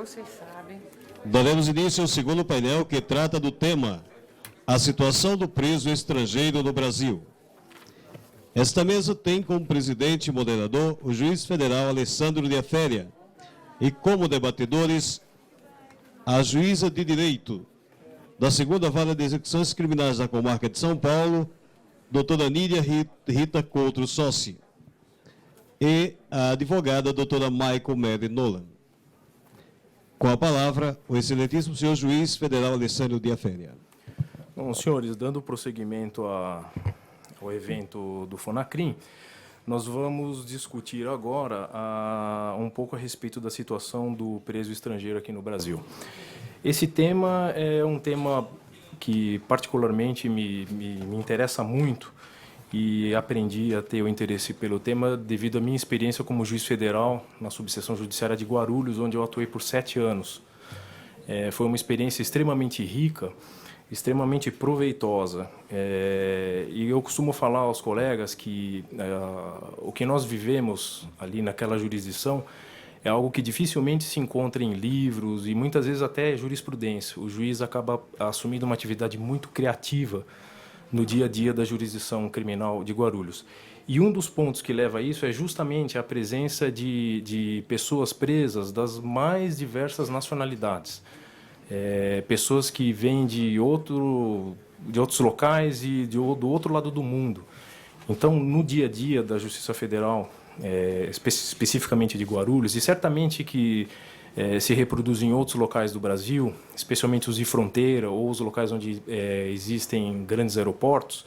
vocês sabem. Daremos início ao segundo painel, que trata do tema A situação do preso estrangeiro no Brasil. Esta mesa tem como presidente e moderador o juiz federal Alessandro de Aféria e como debatedores a juíza de direito da segunda Vara de Execuções Criminais da Comarca de São Paulo, doutora Nídia Rita Couto Sossi, e a advogada doutora Michael Mary Nolan. Com a palavra, o excelentíssimo senhor juiz federal Alessandro de Aféria. Bom, senhores, dando prosseguimento ao evento do Fonacrim, nós vamos discutir agora um pouco a respeito da situação do preso estrangeiro aqui no Brasil. Esse tema é um tema que particularmente me interessa muito e aprendi a ter o interesse pelo tema devido à minha experiência como juiz federal na subseção judiciária de Guarulhos, onde eu atuei por 7 anos. Foi uma experiência extremamente rica, extremamente proveitosa. E eu costumo falar aos colegas que o que nós vivemos ali naquela jurisdição é algo que dificilmente se encontra em livros e muitas vezes até jurisprudência. O juiz acaba assumindo uma atividade muito criativa no dia a dia da jurisdição criminal de Guarulhos. E um dos pontos que leva a isso é justamente a presença de pessoas presas das mais diversas nacionalidades. Pessoas que vêm de outros locais e do outro lado do mundo. Então, no dia a dia da Justiça Federal, especificamente de Guarulhos, e certamente que se reproduz em outros locais do Brasil, especialmente os de fronteira ou os locais onde existem grandes aeroportos,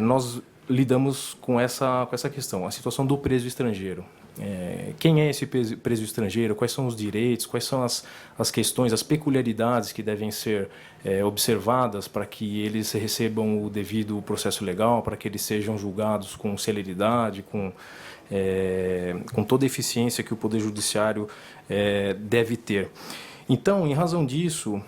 nós lidamos com essa questão, a situação do preso estrangeiro. Quem é esse preso estrangeiro? Quais são os direitos? Quais são as questões, as peculiaridades que devem ser observadas para que eles recebam o devido processo legal, para que eles sejam julgados com celeridade, com toda a eficiência que o Poder Judiciário deve ter. Então, em razão disso,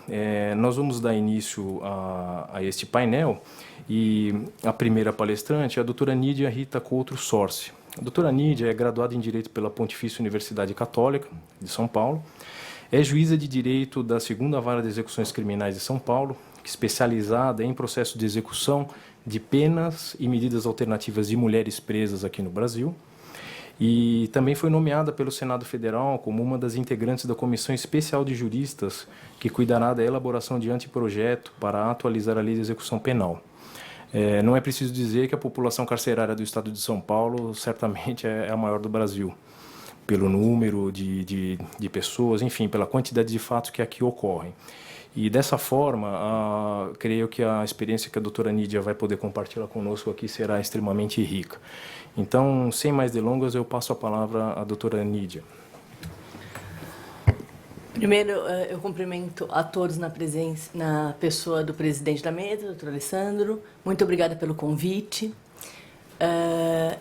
nós vamos dar início a este painel e a primeira palestrante é a doutora Nídia Rita Couto Sossi. A doutora Nídia é graduada em Direito pela Pontifícia Universidade Católica de São Paulo, é juíza de Direito da segunda Vara de Execuções Criminais de São Paulo, especializada em processo de execução de penas e medidas alternativas de mulheres presas aqui no Brasil, e também foi nomeada pelo Senado Federal como uma das integrantes da Comissão Especial de Juristas que cuidará da elaboração de anteprojeto para atualizar a Lei de Execução Penal. Não é preciso dizer que a população carcerária do estado de São Paulo certamente é a maior do Brasil, pelo número de pessoas, enfim, pela quantidade de fatos que aqui ocorrem. E dessa forma, creio que a experiência que a doutora Nídia vai poder compartilhar conosco aqui será extremamente rica. Então, sem mais delongas, eu passo a palavra à doutora Nídia. Primeiro, eu cumprimento a todos na pessoa do presidente da mesa, doutor Alessandro. Muito obrigada pelo convite.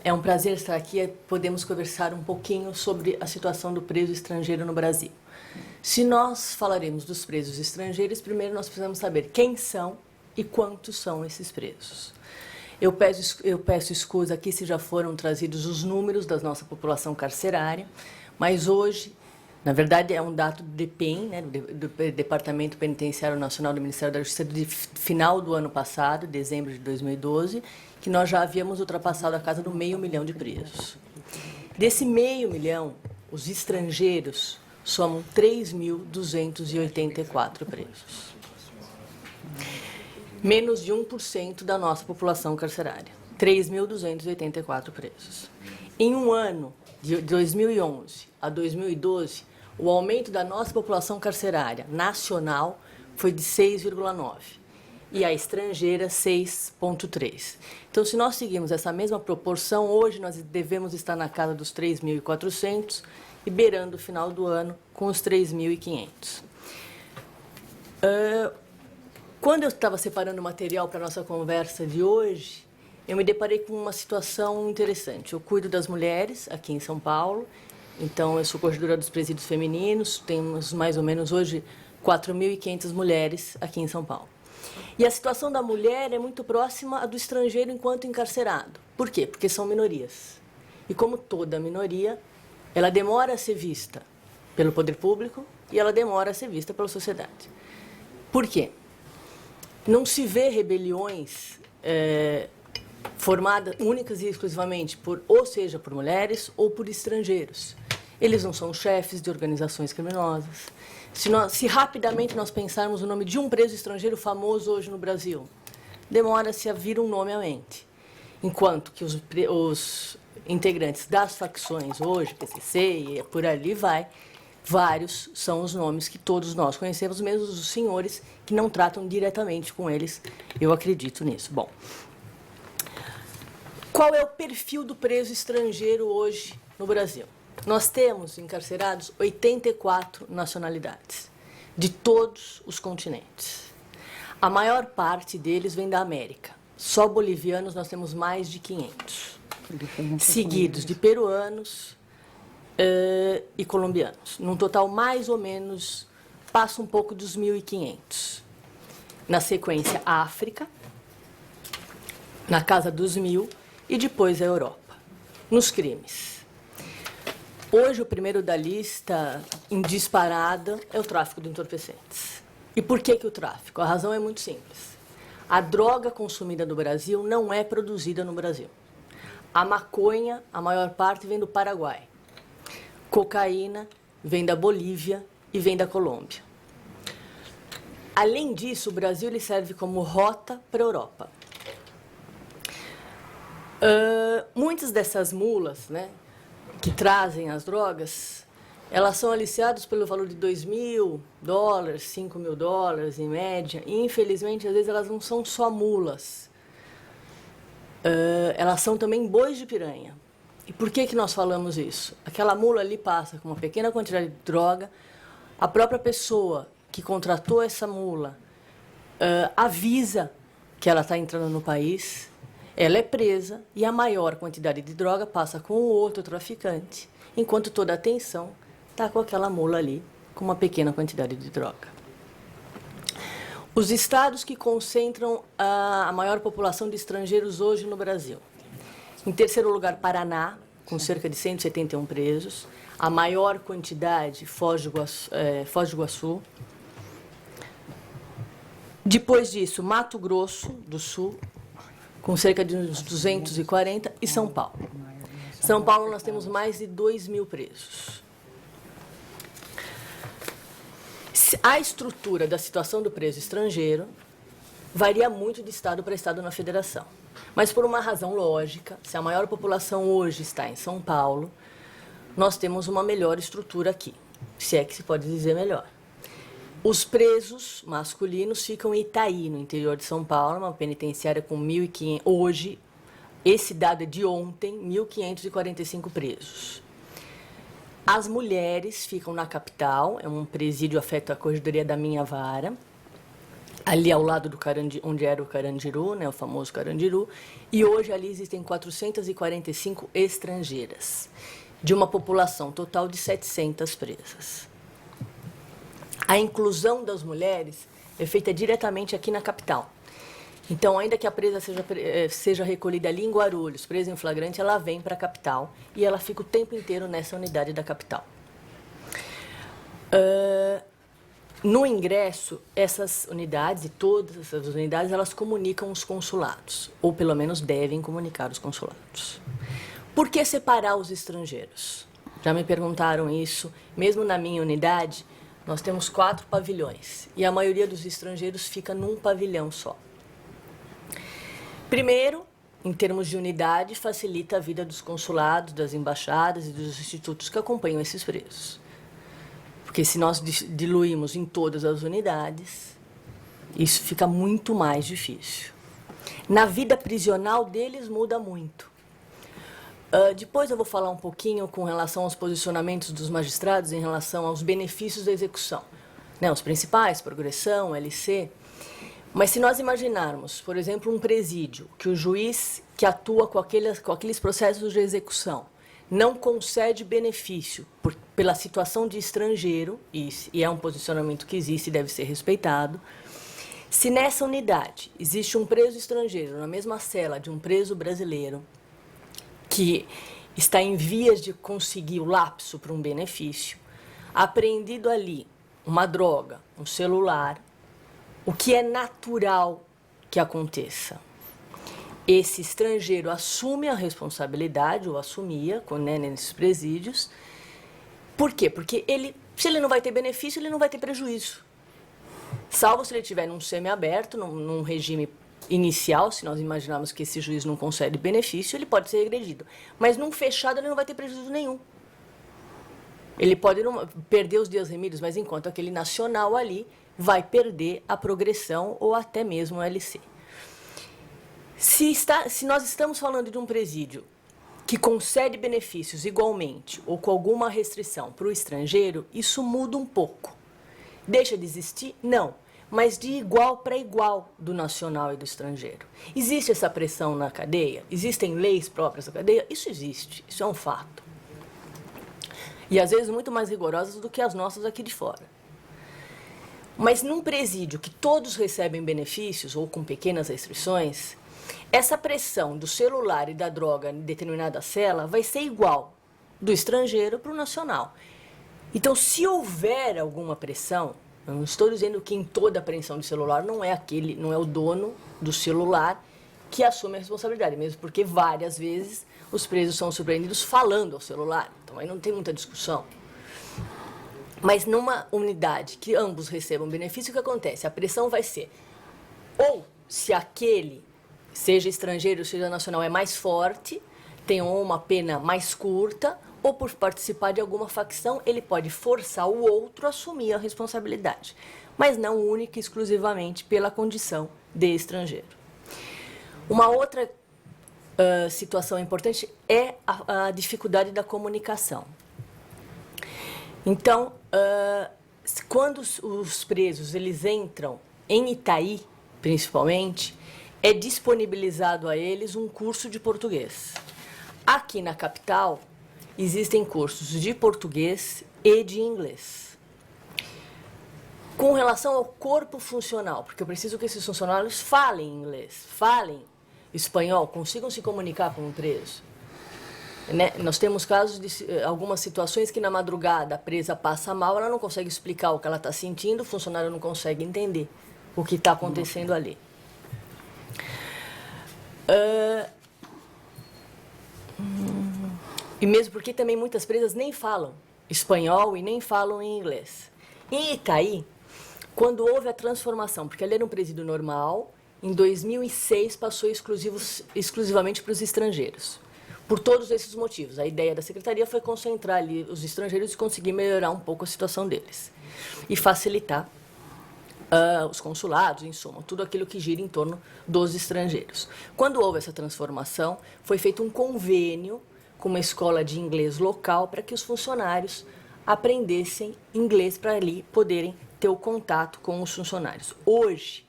É um prazer estar aqui. Podemos conversar um pouquinho sobre a situação do preso estrangeiro no Brasil. Se nós falaremos dos presos estrangeiros, primeiro nós precisamos saber quem são e quantos são esses presos. Eu peço escusa aqui se já foram trazidos os números da nossa população carcerária, mas hoje, na verdade, é um dado do DPEM, né, do Departamento Penitenciário Nacional do Ministério da Justiça, de final do ano passado, dezembro de 2012, que nós já havíamos ultrapassado a casa do 500 mil de presos. Desse 500 mil, os estrangeiros somam 3.284 presos. Menos de 1% da nossa população carcerária. 3.284 presos. Em um ano, de 2011 a 2012, o aumento da nossa população carcerária nacional foi de 6,9% e a estrangeira 6,3%. Então, se nós seguirmos essa mesma proporção, hoje nós devemos estar na casa dos 3.400 e beirando o final do ano com os 3.500. Quando eu estava separando o material para a nossa conversa de hoje, eu me deparei com uma situação interessante. Eu cuido das mulheres aqui em São Paulo, então eu sou coordenadora dos presídios femininos, temos mais ou menos hoje 4.500 mulheres aqui em São Paulo. E a situação da mulher é muito próxima à do estrangeiro enquanto encarcerado. Por quê? Porque são minorias. E como toda minoria, ela demora a ser vista pelo poder público, e ela demora a ser vista pela sociedade. Por quê? Não se vê rebeliões formadas únicas e exclusivamente ou seja por mulheres ou por estrangeiros. Eles não são chefes de organizações criminosas. Se rapidamente nós pensarmos o nome de um preso estrangeiro famoso hoje no Brasil, demora-se a vir um nome à mente. Enquanto que os integrantes das facções hoje, PCC e por ali vai, vários são os nomes que todos nós conhecemos, mesmo os senhores que não tratam diretamente com eles. Eu acredito nisso. Bom, qual é o perfil do preso estrangeiro hoje no Brasil? Nós temos encarcerados 84 nacionalidades, de todos os continentes. A maior parte deles vem da América. Só bolivianos nós temos mais de 500, seguidos de peruanos e colombianos. Num total, mais ou menos, passa um pouco dos 1.500. Na sequência, África, na casa dos 1.000, e depois a Europa. Nos crimes. Hoje, o primeiro da lista, em disparada, é o tráfico de entorpecentes. E por que o tráfico? A razão é muito simples. A droga consumida no Brasil não é produzida no Brasil. A maconha, a maior parte, vem do Paraguai. Cocaína vem da Bolívia e vem da Colômbia. Além disso, o Brasil ele serve como rota para a Europa. Muitas dessas mulas, né, que trazem as drogas, elas são aliciadas pelo valor de $2.000, $5.000 em média, e infelizmente às vezes elas não são só mulas, elas são também bois de piranha. E por que nós falamos isso? Aquela mula ali passa com uma pequena quantidade de droga, a própria pessoa que contratou essa mula avisa que ela está entrando no país, ela é presa e a maior quantidade de droga passa com o outro traficante, enquanto toda a atenção está com aquela mula ali, com uma pequena quantidade de droga. Os estados que concentram a maior população de estrangeiros hoje no Brasil. Em terceiro lugar, Paraná, com cerca de 171 presos. A maior quantidade, Foz do Iguaçu. Depois disso, Mato Grosso do Sul, com cerca de uns 240, e São Paulo. São Paulo, nós temos mais de 2.000 presos. A estrutura da situação do preso estrangeiro varia muito de estado para estado na federação. Mas por uma razão lógica, se a maior população hoje está em São Paulo, nós temos uma melhor estrutura aqui, se é que se pode dizer melhor. Os presos masculinos ficam em Itaí, no interior de São Paulo, uma penitenciária com 1.500, hoje, esse dado é de ontem, 1.545 presos. As mulheres ficam na capital, é um presídio afeto à corregedoria da Minha Vara, ali ao lado do onde era o Carandiru, né, o famoso Carandiru, e hoje ali existem 445 estrangeiras, de uma população total de 700 presas. A inclusão das mulheres é feita diretamente aqui na capital. Então, ainda que a presa seja recolhida ali em Guarulhos, presa em flagrante, ela vem para a capital e ela fica o tempo inteiro nessa unidade da capital. No ingresso, essas unidades, e todas essas unidades, elas comunicam os consulados, ou pelo menos devem comunicar os consulados. Por que separar os estrangeiros? Já me perguntaram isso. Mesmo na minha unidade, nós temos 4 pavilhões, e a maioria dos estrangeiros fica num pavilhão só. Primeiro, em termos de unidade, facilita a vida dos consulados, das embaixadas e dos institutos que acompanham esses presos. Porque se nós diluímos em todas as unidades, isso fica muito mais difícil. Na vida prisional deles muda muito. Depois eu vou falar um pouquinho com relação aos posicionamentos dos magistrados em relação aos benefícios da execução. Né, os principais, progressão, LC. Mas se nós imaginarmos, por exemplo, um presídio, que o juiz que atua com aqueles processos de execução não concede benefício pela situação de estrangeiro, e é um posicionamento que existe e deve ser respeitado, se nessa unidade existe um preso estrangeiro na mesma cela de um preso brasileiro que está em vias de conseguir o lapso para um benefício, apreendido ali uma droga, um celular, o que é natural que aconteça? Esse estrangeiro assume a responsabilidade, ou assumia, né, nesses presídios. Por quê? Porque se ele não vai ter benefício, ele não vai ter prejuízo. Salvo se ele estiver num semiaberto, num regime inicial, se nós imaginarmos que esse juiz não concede benefício, ele pode ser agredido. Mas num fechado, ele não vai ter prejuízo nenhum. Ele pode perder os dias remidos, mas enquanto aquele nacional ali vai perder a progressão ou até mesmo o LC. Se nós estamos falando de um presídio que concede benefícios igualmente ou com alguma restrição para o estrangeiro, isso muda um pouco. Deixa de existir? Não, mas de igual para igual do nacional e do estrangeiro. Existe essa pressão na cadeia? Existem leis próprias da cadeia? Isso existe, isso é um fato. E às vezes muito mais rigorosas do que as nossas aqui de fora. Mas num presídio que todos recebem benefícios ou com pequenas restrições, essa pressão do celular e da droga em determinada cela vai ser igual do estrangeiro para o nacional. Então, se houver alguma pressão, eu não estou dizendo que em toda apreensão de celular não é o dono do celular que assume a responsabilidade, mesmo porque várias vezes os presos são surpreendidos falando ao celular, então aí não tem muita discussão. Mas numa unidade que ambos recebam benefício, o que acontece? A pressão vai ser, ou se aquele, seja estrangeiro, seja nacional, é mais forte, tem uma pena mais curta, ou por participar de alguma facção, ele pode forçar o outro a assumir a responsabilidade, mas não única e exclusivamente pela condição de estrangeiro. Uma outra situação importante é a dificuldade da comunicação. Então, quando os presos eles entram em Itaí, principalmente, é disponibilizado a eles um curso de português. Aqui na capital, existem cursos de português e de inglês. Com relação ao corpo funcional, porque eu preciso que esses funcionários falem inglês, falem espanhol, consigam se comunicar com o preso. Né? Nós temos casos de algumas situações que na madrugada a presa passa mal, ela não consegue explicar o que ela está sentindo, o funcionário não consegue entender o que está acontecendo ali. E mesmo porque também muitas presas nem falam espanhol e nem falam em inglês. Em Itaí, quando houve a transformação, porque ali era um presídio normal, em 2006 passou exclusivamente para os estrangeiros. Por todos esses motivos. A ideia da Secretaria foi concentrar ali os estrangeiros e conseguir melhorar um pouco a situação deles. E facilitar os consulados, em suma, tudo aquilo que gira em torno dos estrangeiros. Quando houve essa transformação, foi feito um convênio com uma escola de inglês local para que os funcionários aprendessem inglês para ali poderem ter o contato com os funcionários. Hoje,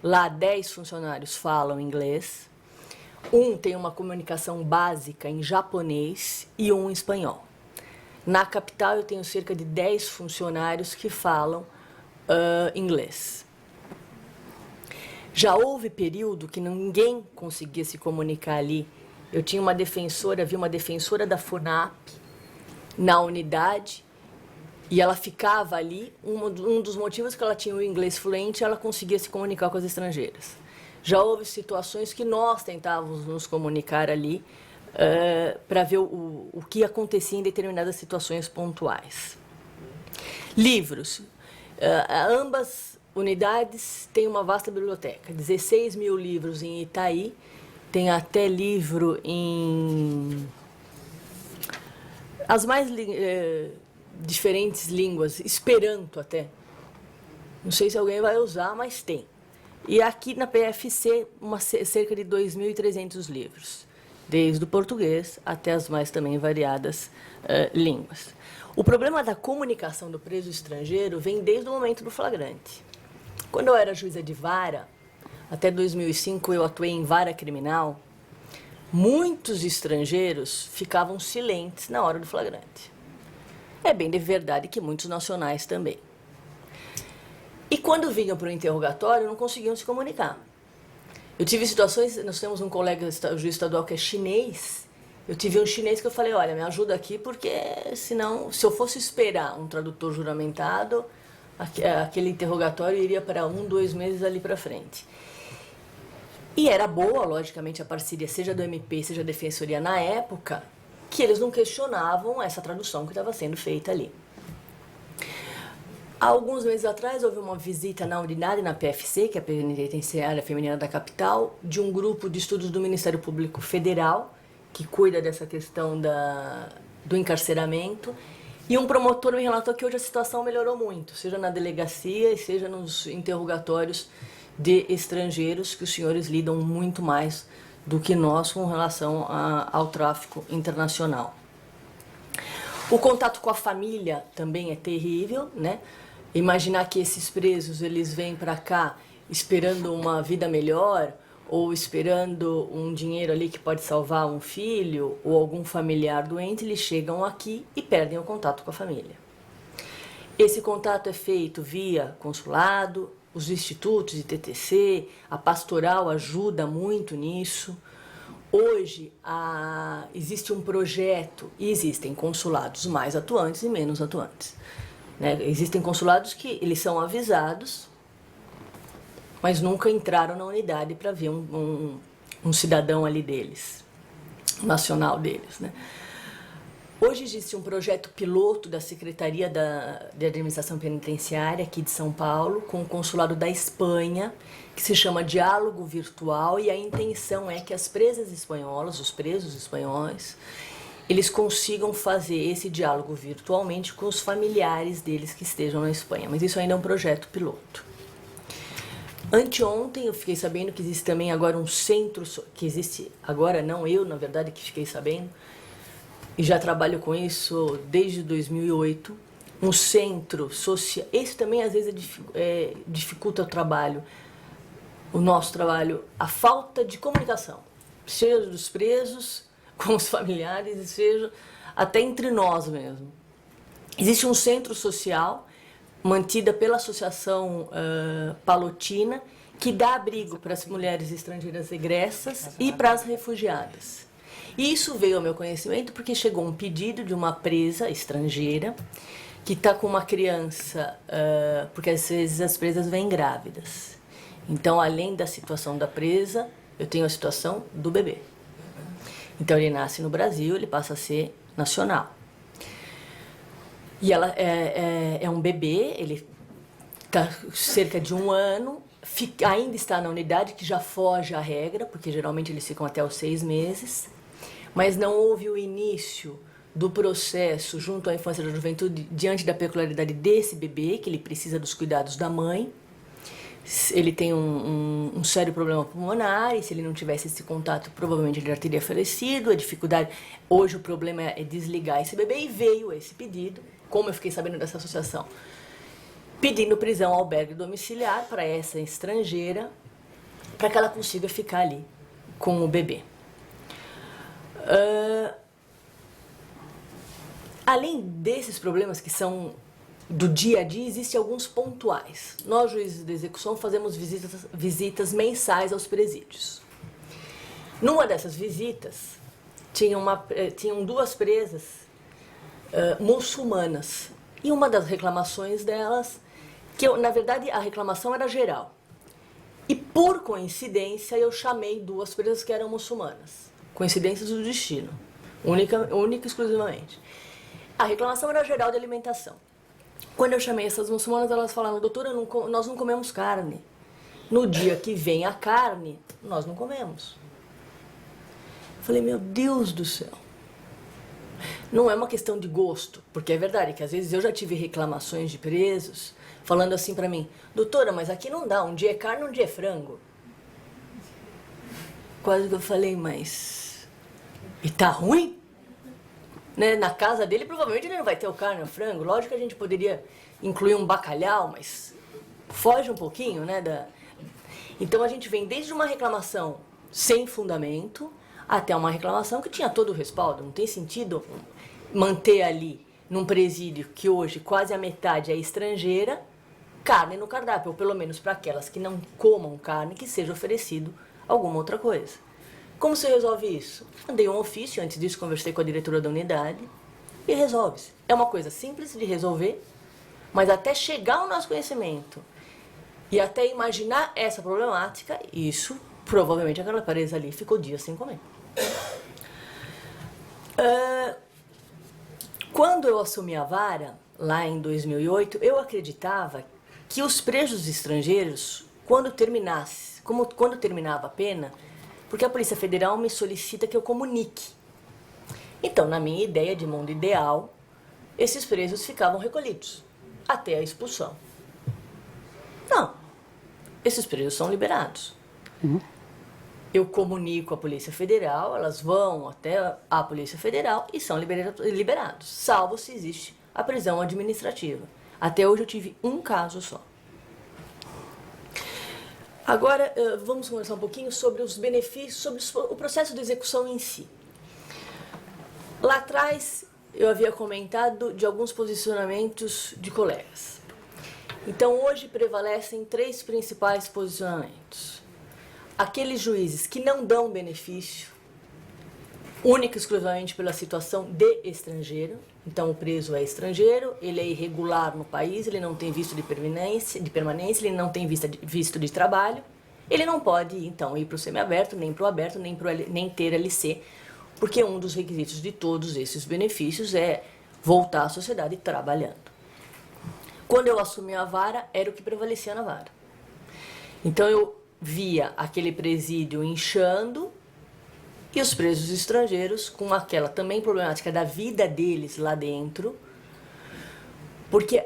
lá 10 funcionários falam inglês, um tem uma comunicação básica em japonês e um em espanhol. Na capital, eu tenho cerca de 10 funcionários que falam inglês. Já houve período que ninguém conseguia se comunicar ali. Eu tinha uma defensora, vi uma defensora da FUNAP na unidade e ela ficava ali. Um dos motivos que ela tinha o inglês fluente, ela conseguia se comunicar com as estrangeiras. Já houve situações que nós tentávamos nos comunicar ali para ver o que acontecia em determinadas situações pontuais. Livros. Ambas unidades têm uma vasta biblioteca, 16 mil livros em Itaí, tem até livro em as mais diferentes línguas, Esperanto até. Não sei se alguém vai usar, mas tem. E aqui na PFC, cerca de 2.300 livros, desde o português até as mais também variadas línguas. O problema da comunicação do preso estrangeiro vem desde o momento do flagrante. Quando eu era juíza de vara, até 2005 eu atuei em vara criminal, muitos estrangeiros ficavam silentes na hora do flagrante. É bem de verdade que muitos nacionais também. E quando vinham para o interrogatório, não conseguiam se comunicar. Eu tive situações, nós temos um colega juiz estadual que é chinês. Eu tive um chinês que eu falei, olha, me ajuda aqui, porque senão, se eu fosse esperar um tradutor juramentado, aquele interrogatório iria para 1, 2 meses ali para frente. E era boa, logicamente, a parceria, seja do MP, seja da Defensoria na época, que eles não questionavam essa tradução que estava sendo feita ali. Há alguns meses atrás, houve uma visita na unidade, na PFC, que é a Penitenciária Feminina da Capital, de um grupo de estudos do Ministério Público Federal, que cuida dessa questão do encarceramento, e um promotor me relatou que hoje a situação melhorou muito, seja na delegacia e seja nos interrogatórios de estrangeiros, que os senhores lidam muito mais do que nós com relação ao tráfico internacional. O contato com a família também é terrível, né? Imaginar que esses presos eles vêm para cá esperando uma vida melhor ou esperando um dinheiro ali que pode salvar um filho ou algum familiar doente, eles chegam aqui e perdem o contato com a família. Esse contato é feito via consulado, os institutos de TTC, a pastoral ajuda muito nisso. Hoje existe um projeto e existem consulados mais atuantes e menos atuantes. Né? Existem consulados que eles são avisados, mas nunca entraram na unidade para ver um cidadão ali deles, nacional deles. Né? Hoje existe um projeto piloto da Secretaria de Administração Penitenciária aqui de São Paulo, com o consulado da Espanha, que se chama Diálogo Virtual, e a intenção é que as presas espanholas, os presos espanhóis, eles consigam fazer esse diálogo virtualmente com os familiares deles que estejam na Espanha. Mas isso ainda é um projeto piloto. Anteontem eu fiquei sabendo que existe também agora um centro, que existe agora, não eu, na verdade, que fiquei sabendo, e já trabalho com isso desde 2008, um centro social. Esse também às vezes dificulta o trabalho, o nosso trabalho, a falta de comunicação, seja dos presos com os familiares, seja até entre nós mesmo. Existe um centro social mantida pela Associação Palotina, que dá abrigo para as mulheres estrangeiras egressas e para as refugiadas. E isso veio ao meu conhecimento porque chegou um pedido de uma presa estrangeira que está com uma criança, porque às vezes as presas vêm grávidas. Então, além da situação da presa, eu tenho a situação do bebê. Então, ele nasce no Brasil, ele passa a ser nacional. E ela é um bebê, ele está cerca de 1 ano, ainda está na unidade, que já foge à regra, porque geralmente eles ficam até os 6 meses, mas não houve o início do processo junto à infância e da juventude diante da peculiaridade desse bebê, que ele precisa dos cuidados da mãe. Ele tem um sério problema pulmonar, e se ele não tivesse esse contato, provavelmente ele já teria falecido. A dificuldade, hoje o problema é desligar esse bebê, e veio esse pedido, como eu fiquei sabendo dessa associação, pedindo prisão ao albergue domiciliar para essa estrangeira, para que ela consiga ficar ali com o bebê. Além desses problemas que são do dia a dia, existem alguns pontuais. Nós, juízes de execução, fazemos visitas mensais aos presídios. Numa dessas visitas, tinham 2 presas muçulmanas. E uma das reclamações delas, na verdade, a reclamação era geral. E, por coincidência, eu chamei 2 presas que eram muçulmanas. Coincidências do destino. Única e exclusivamente. A reclamação era geral de alimentação. Quando eu chamei essas muçulmanas, elas falaram: doutora, nós não comemos carne. No dia que vem a carne, nós não comemos. Eu falei: meu Deus do céu. Não é uma questão de gosto, porque é verdade que às vezes eu já tive reclamações de presos falando assim pra mim: doutora, mas aqui não dá, um dia é carne, um dia é frango. Quase que eu falei: mas... e tá ruim? Né? Na casa dele, provavelmente ele não vai ter o carne ou o frango. Lógico que a gente poderia incluir um bacalhau, mas foge um pouquinho, né? Então a gente vem desde uma reclamação sem fundamento até uma reclamação que tinha todo o respaldo. Não tem sentido manter ali, num presídio que hoje quase a metade é estrangeira, carne no cardápio, ou pelo menos para aquelas que não comam carne, que seja oferecido alguma outra coisa. Como se resolve isso? Mandei um ofício, antes disso conversei com a diretora da unidade, e resolve-se. É uma coisa simples de resolver, Mas até chegar ao nosso conhecimento e até imaginar essa problemática, isso, provavelmente aquela presa ali ficou dias sem comer. Quando eu assumi a vara, lá em 2008, eu acreditava que os presos estrangeiros, quando terminava a pena, porque a Polícia Federal me solicita que eu comunique. Então, na minha ideia de mundo ideal, esses presos ficavam recolhidos até a expulsão. Não, esses presos são liberados. Eu comunico à Polícia Federal, elas vão até a Polícia Federal e são liberados, salvo se existe a prisão administrativa. Até hoje eu tive um caso só. Agora, vamos conversar um pouquinho sobre os benefícios, sobre o processo de execução em si. Lá atrás, eu havia comentado de alguns posicionamentos de colegas. Então, hoje prevalecem 3 principais posicionamentos. Aqueles juízes que não dão benefício, única e exclusivamente pela situação de estrangeiro. Então, o preso é estrangeiro, ele é irregular no país, ele não tem visto de permanência, ele não tem visto de trabalho. Ele não pode, então, ir para o semiaberto, nem para o aberto, nem ter LC, porque um dos requisitos de todos esses benefícios é voltar à sociedade trabalhando. Quando eu assumi a vara, era o que prevalecia na vara. Então, eu via aquele presídio inchando e os presos estrangeiros com aquela também problemática da vida deles lá dentro, porque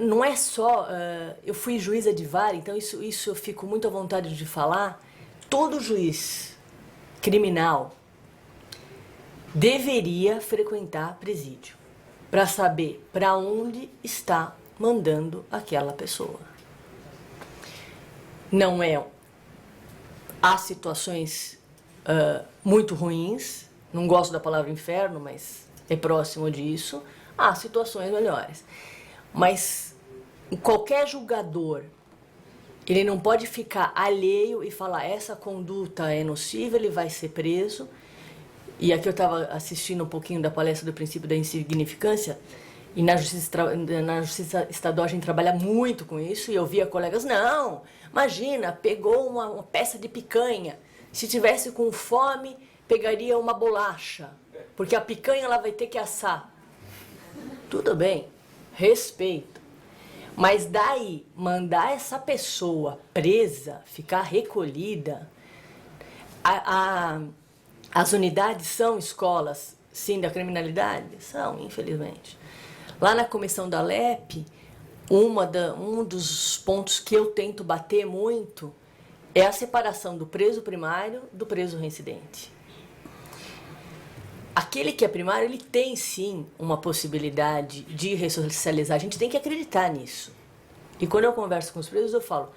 não é só... eu fui juíza de vara, então isso eu fico muito à vontade de falar. Todo juiz criminal deveria frequentar presídio para saber para onde está mandando aquela pessoa. Não é... Há situações muito ruins, não gosto da palavra inferno, mas é próximo disso. Há situações melhores. Mas qualquer julgador, ele não pode ficar alheio e falar essa conduta é nociva, ele vai ser preso. E aqui eu estava assistindo um pouquinho da palestra do princípio da insignificância, e na justiça estadual a gente trabalha muito com isso, e eu via colegas, não, imagina, pegou uma peça de picanha, se tivesse com fome, pegaria uma bolacha, porque a picanha ela vai ter que assar. Tudo bem, respeito. Mas daí, mandar essa pessoa presa, ficar recolhida, as unidades são escolas, sim, da criminalidade? São, infelizmente. Lá na comissão da LEP, um dos pontos que eu tento bater muito é a separação do preso primário do preso reincidente. Aquele que é primário, ele tem sim uma possibilidade de ressocializar. A gente tem que acreditar nisso. E quando eu converso com os presos, eu falo,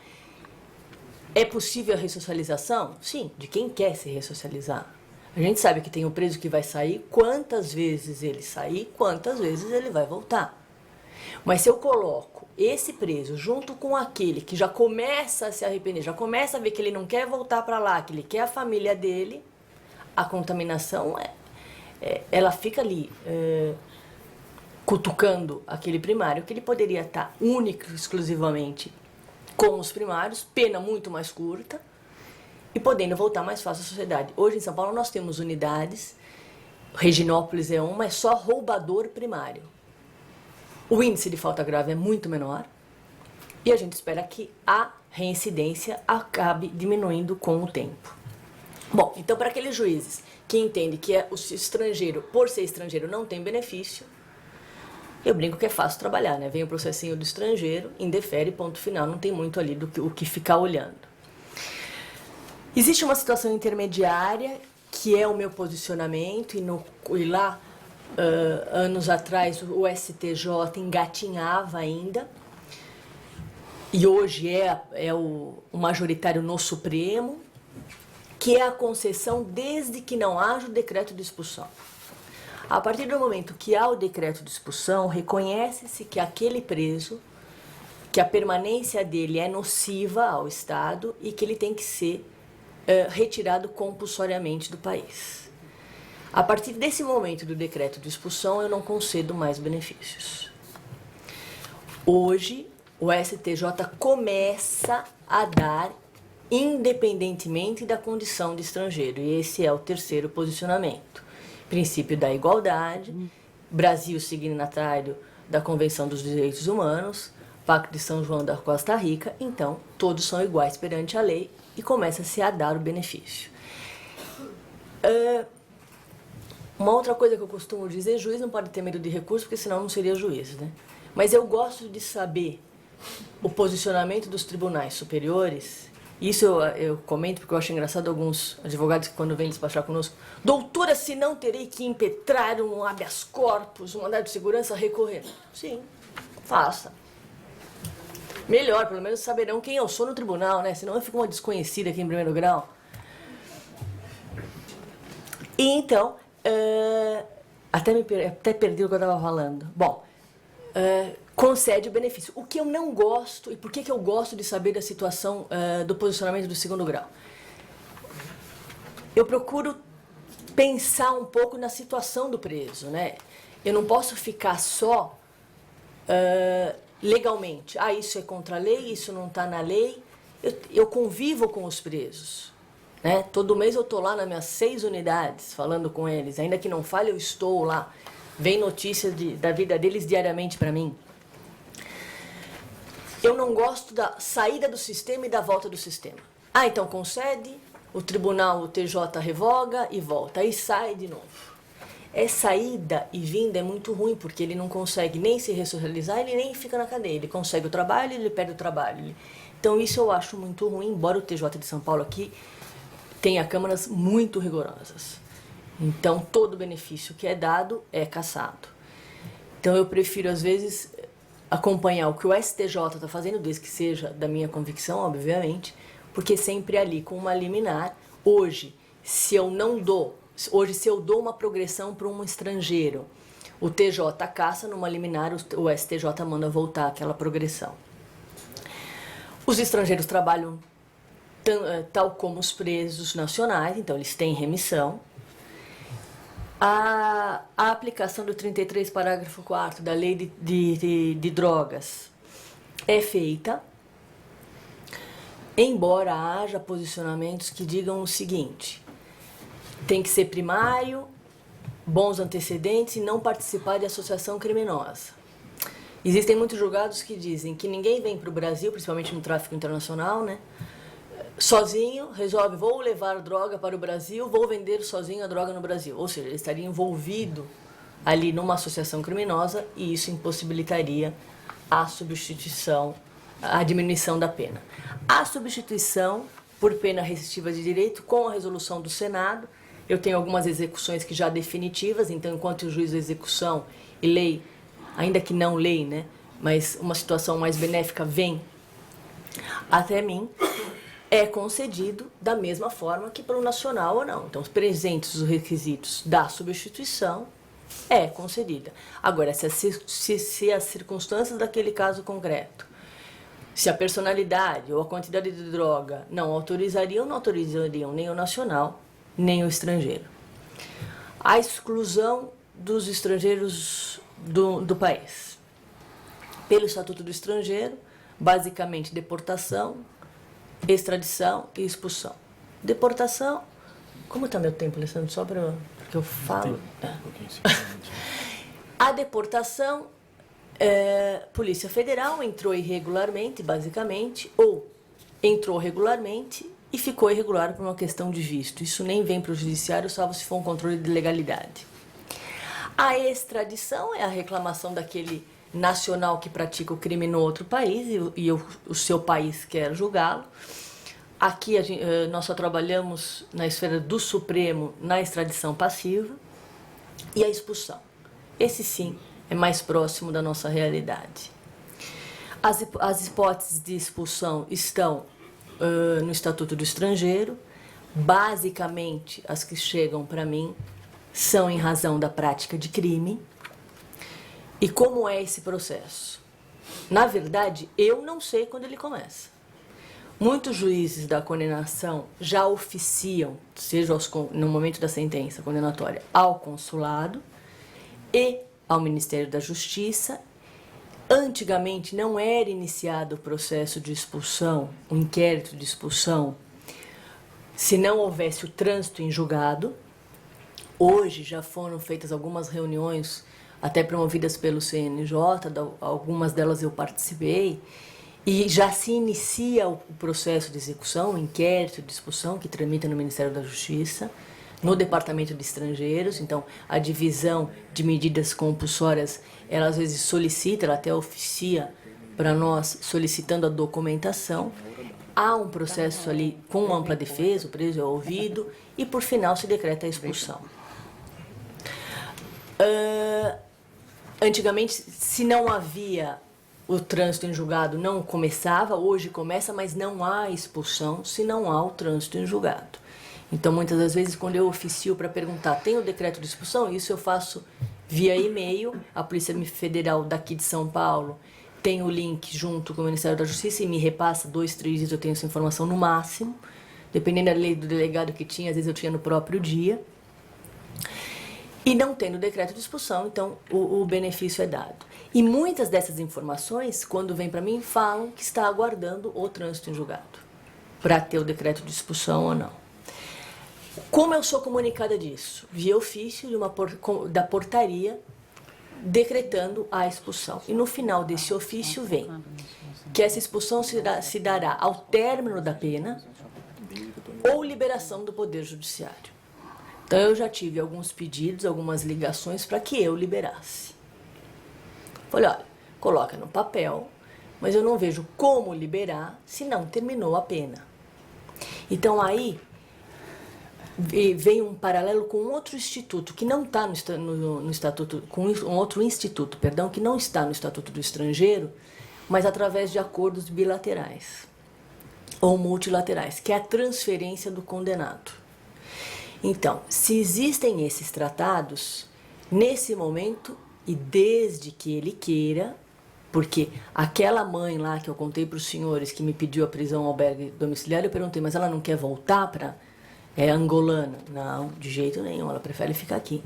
é possível a ressocialização? Sim, de quem quer se ressocializar. A gente sabe que tem um preso que vai sair, quantas vezes ele sair, quantas vezes ele vai voltar. Mas se eu coloco esse preso junto com aquele que já começa a se arrepender, já começa a ver que ele não quer voltar para lá, que ele quer a família dele, a contaminação ela fica ali cutucando aquele primário, que ele poderia estar único, exclusivamente com os primários, pena muito mais curta, e podendo voltar mais fácil à sociedade. Hoje em São Paulo nós temos unidades, Reginópolis é uma, é só roubador primário. O índice de falta grave é muito menor e a gente espera que a reincidência acabe diminuindo com o tempo. Bom, então para aqueles juízes que entendem que o estrangeiro, por ser estrangeiro, não tem benefício, eu brinco que é fácil trabalhar, né? Vem o processinho do estrangeiro, indefere, ponto final, não tem muito ali o que ficar olhando. Existe uma situação intermediária, que é o meu posicionamento, e lá, anos atrás, o STJ engatinhava ainda, e hoje é o majoritário no Supremo, que é a concessão desde que não haja o decreto de expulsão. A partir do momento que há o decreto de expulsão, reconhece-se que aquele preso, que a permanência dele é nociva ao Estado e que ele tem que ser retirado compulsoriamente do país. A partir desse momento do decreto de expulsão, eu não concedo mais benefícios. Hoje, o STJ começa a dar, independentemente da condição de estrangeiro. E esse é o terceiro posicionamento. Princípio da igualdade, Brasil signatário da Convenção dos Direitos Humanos, Pacto de São João da Costa Rica, então todos são iguais perante a lei e começa-se a dar o benefício. Uma outra coisa que eu costumo dizer, juiz não pode ter medo de recurso, porque senão não seria juiz, né? Mas eu gosto de saber o posicionamento dos tribunais superiores. Isso eu comento porque eu acho engraçado alguns advogados que quando vêm despachar conosco, doutora, se não terei que impetrar um habeas corpus, um mandado de segurança, recorrer. Sim, faça. Melhor, pelo menos saberão quem eu sou no tribunal, né? Senão eu fico uma desconhecida aqui em primeiro grau. E então, até perdi o que eu estava falando. Bom, concede o benefício. O que eu não gosto, e por que eu gosto de saber da situação do posicionamento do segundo grau? Eu procuro pensar um pouco na situação do preso, né? Eu não posso ficar só legalmente. Ah, isso é contra a lei, isso não está na lei. Eu convivo com os presos. Né? Todo mês eu estou lá nas minhas 6 unidades, falando com eles. Ainda que não fale, eu estou lá. Vem notícias da vida deles diariamente para mim. Eu não gosto da saída do sistema e da volta do sistema. Ah, então concede, o tribunal, o TJ revoga e volta. Aí sai de novo. Saída e vinda é muito ruim, porque ele não consegue nem se ressocializar, ele nem fica na cadeia. Ele consegue o trabalho, ele perde o trabalho. Então isso eu acho muito ruim, embora o TJ de São Paulo aqui tenha câmaras muito rigorosas. Então todo benefício que é dado é cassado. Então eu prefiro, às vezes, acompanhar o que o STJ está fazendo, desde que seja da minha convicção, obviamente, porque sempre ali com uma liminar. Hoje, se eu dou uma progressão para um estrangeiro, o TJ caça numa liminar, o STJ manda voltar aquela progressão. Os estrangeiros trabalham tal como os presos nacionais, então eles têm remissão. A aplicação do 33, parágrafo 4º da lei de drogas é feita, embora haja posicionamentos que digam o seguinte: tem que ser primário, bons antecedentes e não participar de associação criminosa. Existem muitos julgados que dizem que ninguém vem para o Brasil, principalmente no tráfico internacional, né? Sozinho, resolve, vou levar droga para o Brasil, vou vender sozinho a droga no Brasil. Ou seja, ele estaria envolvido ali numa associação criminosa e isso impossibilitaria a substituição, a diminuição da pena. A substituição por pena restritiva de direito, com a resolução do Senado, eu tenho algumas execuções que já definitivas, então enquanto o juiz da execução e lei, ainda que não lei, né, mas uma situação mais benéfica vem até mim, é concedido da mesma forma que para o nacional ou não. Então, presentes os requisitos da substituição, é concedida. Agora, se as circunstâncias daquele caso concreto, se a personalidade ou a quantidade de droga não autorizariam nem o nacional, nem o estrangeiro. A exclusão dos estrangeiros do país. Pelo Estatuto do Estrangeiro, basicamente deportação, extradição e expulsão. Deportação, como está meu tempo, Alessandro? Só para que eu falo. A deportação, Polícia Federal entrou irregularmente, basicamente, ou entrou regularmente e ficou irregular por uma questão de visto. Isso nem vem para o judiciário, salvo se for um controle de legalidade. A extradição é a reclamação daquele nacional que pratica o crime no outro país e o seu país quer julgá-lo. Aqui nós só trabalhamos na esfera do Supremo na extradição passiva e a expulsão. Esse sim é mais próximo da nossa realidade. As hipóteses de expulsão estão no Estatuto do Estrangeiro. Basicamente, as que chegam para mim são em razão da prática de crime. E como é esse processo? Na verdade, eu não sei quando ele começa. Muitos juízes da condenação já oficiam, seja no momento da sentença condenatória, ao consulado e ao Ministério da Justiça, Antigamente não era iniciado o processo de expulsão, o inquérito de expulsão, se não houvesse o trânsito em julgado. Hoje já foram feitas algumas reuniões, até promovidas pelo CNJ, algumas delas eu participei, e já se inicia o processo de execução, o inquérito de expulsão, que tramita no Ministério da Justiça, no Departamento de Estrangeiros. Então, a divisão de medidas compulsórias, ela às vezes solicita, ela até oficia para nós, solicitando a documentação. Há um processo ali com ampla defesa, o preso é ouvido, e por final se decreta a expulsão. Antigamente, se não havia o trânsito em julgado, não começava, hoje começa, mas não há expulsão se não há o trânsito em julgado. Então, muitas das vezes, quando eu oficio para perguntar, tem o decreto de expulsão? Isso eu faço via e-mail. A Polícia Federal daqui de São Paulo tem o link junto com o Ministério da Justiça e me repassa 2, 3 dias, eu tenho essa informação no máximo. Dependendo da lei do delegado que tinha, às vezes eu tinha no próprio dia. E não tendo decreto de expulsão, então o benefício é dado. E muitas dessas informações, quando vêm para mim, falam que está aguardando o trânsito em julgado para ter o decreto de expulsão ou não. Como eu sou comunicada disso? Via ofício da portaria decretando a expulsão. E no final desse ofício vem que essa expulsão se dará ao término da pena ou liberação do Poder Judiciário. Então, eu já tive alguns pedidos, algumas ligações para que eu liberasse. Falei, olha, coloca no papel, mas eu não vejo como liberar se não terminou a pena. Então, aí vem um paralelo com outro instituto, que não está no Estatuto, com um outro instituto, perdão, que não está no Estatuto do Estrangeiro, mas através de acordos bilaterais ou multilaterais, que é a transferência do condenado. Então, se existem esses tratados, nesse momento, e desde que ele queira, porque aquela mãe lá que eu contei para os senhores que me pediu a prisão ao albergue domiciliar, eu perguntei, mas ela não quer voltar para angolana? Não, de jeito nenhum, ela prefere ficar aqui.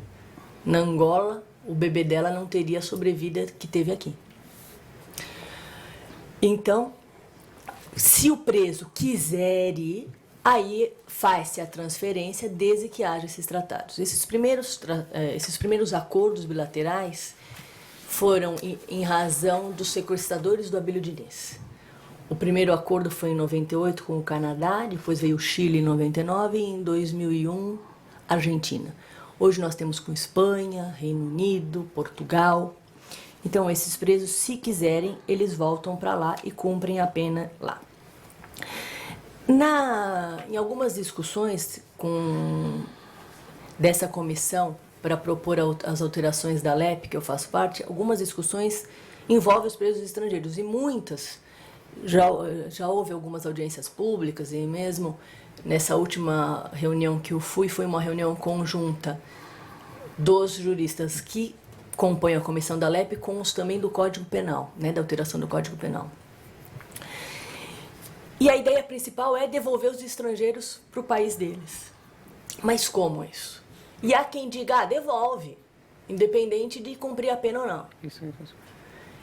Na Angola, o bebê dela não teria a sobrevida que teve aqui. Então, se o preso quiser ir, aí faz-se a transferência desde que haja esses tratados. Esses primeiros acordos bilaterais foram em razão dos sequestradores do Abílio Diniz. O primeiro acordo foi em 98 com o Canadá, depois veio o Chile em 99 e em 2001 Argentina. Hoje nós temos com Espanha, Reino Unido, Portugal. Então esses presos, se quiserem, eles voltam para lá e cumprem a pena lá. Em algumas discussões dessa comissão para propor as alterações da LEP, que eu faço parte, algumas discussões envolvem os presos estrangeiros e muitas, já houve algumas audiências públicas e mesmo nessa última reunião que eu fui, foi uma reunião conjunta dos juristas que compõem a comissão da LEP com os também do Código Penal, né, da alteração do Código Penal. E a ideia principal é devolver os estrangeiros para o país deles. Mas como isso? E há quem diga, devolve, independente de cumprir a pena ou não.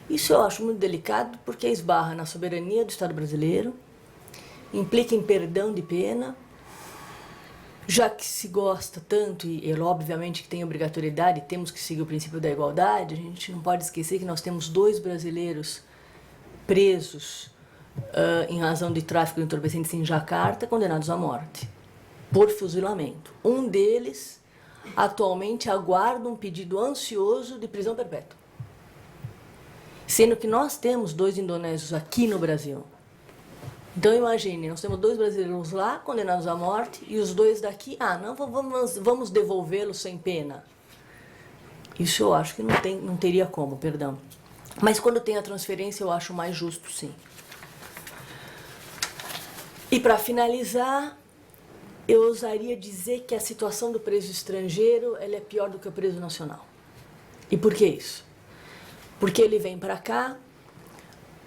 Isso eu acho muito delicado, porque esbarra na soberania do Estado brasileiro, implica em perdão de pena, já que se gosta tanto, e obviamente que tem obrigatoriedade, temos que seguir o princípio da igualdade, a gente não pode esquecer que nós temos 2 brasileiros presos em razão de tráfico de entorpecentes em Jacarta, condenados à morte, por fuzilamento. Um deles, atualmente, aguarda um pedido ansioso de prisão perpétua. Sendo que nós temos 2 indonésios aqui no Brasil. Então, imagine, nós temos 2 brasileiros lá, condenados à morte, e os 2 daqui, não, vamos devolvê-los sem pena. Isso eu acho que não teria como, perdão. Mas quando tem a transferência, eu acho mais justo, sim. E para finalizar, eu ousaria dizer que a situação do preso estrangeiro ela é pior do que o preso nacional. E por que isso? Porque ele vem para cá,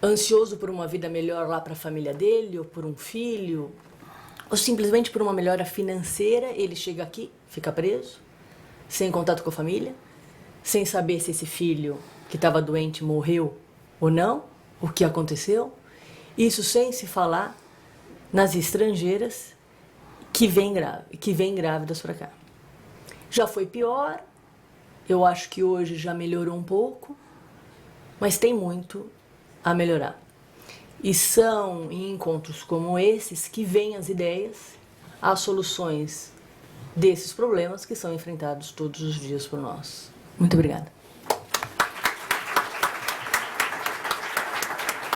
ansioso por uma vida melhor lá para a família dele, ou por um filho, ou simplesmente por uma melhora financeira. Ele chega aqui, fica preso, sem contato com a família, sem saber se esse filho que estava doente morreu ou não, o que aconteceu. Isso sem se falar nas estrangeiras que vêm grávidas para cá. Já foi pior, eu acho que hoje já melhorou um pouco, mas tem muito a melhorar. E são em encontros como esses que vêm as ideias, as soluções desses problemas que são enfrentados todos os dias por nós. Muito obrigada.